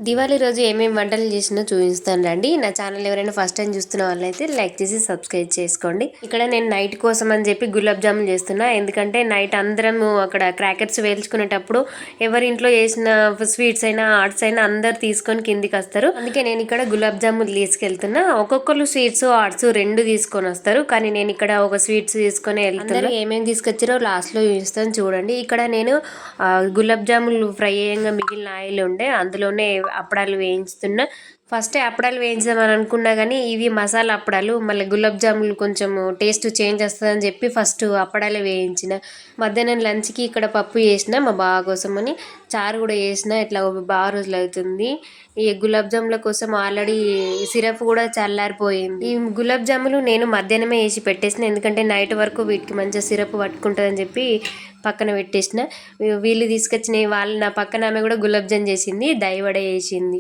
దివాళీ రోజు ఏమేమి వంటలు చేసినా చూపిస్తాను రండి. నా ఛానల్ ఎవరైనా ఫస్ట్ టైం చూస్తున్న వాళ్ళైతే లైక్ చేసి సబ్స్క్రైబ్ చేసుకోండి. ఇక్కడ నేను నైట్ కోసం అని చెప్పి గులాబ్ జామున్ చేస్తున్నా. ఎందుకంటే నైట్ అందరము అక్కడ క్రాకర్స్ వేల్చుకునేటప్పుడు ఎవరి ఇంట్లో చేసిన స్వీట్స్ అయినా ఆర్ట్స్ అయినా అందరు తీసుకొని కిందికి వస్తారు. అందుకే నేను ఇక్కడ గులాబ్ జామున్ తీసుకెళ్తున్నా. ఒక్కొక్కరు స్వీట్స్ ఆర్ట్స్ రెండు తీసుకొని వస్తారు, కానీ నేను ఇక్కడ ఒక స్వీట్స్ తీసుకొని వెళ్తున్నా. ఏమేమి తీసుకొచ్చారో లాస్ట్ లో చూపిస్తాను చూడండి. ఇక్కడ నేను గులాబ్ జామున్ ఫ్రై అయ్యంగా మిగిలిన ఆయిల్ ఉండే అందులోనే అప్పడాలు వేయించుతున్నా. ఫస్ట్ అప్పడాలు వేయించామని అనుకున్నా కానీ ఇవి మసాలా అప్పడాలు, మళ్ళీ గులాబ్ జాములు కొంచెం టేస్ట్ చేంజ్ వస్తుందని చెప్పి ఫస్ట్ అప్పడాలే వేయించిన. మధ్యాహ్నం లంచ్కి ఇక్కడ పప్పు చేసిన మా బావ కోసం అని, చారు కూడా చేసిన. ఇట్లా బాగా రోజులు అవుతుంది. ఈ గులాబ్ జాముల కోసం ఆల్రెడీ సిరప్ కూడా చల్లారిపోయింది. ఈ గులాబ్ జాములు నేను మధ్యాహ్నమే వేసి పెట్టేసిన, ఎందుకంటే నైట్ వరకు వీటికి మంచిగా సిరప్ పట్టుకుంటుందని చెప్పి పక్కన పెట్టేసిన. వీళ్ళు తీసుకొచ్చిన వాళ్ళు నా పక్కన ఆమె కూడా గులాబ్ జామ్ చేసింది, దహివడ చేసింది.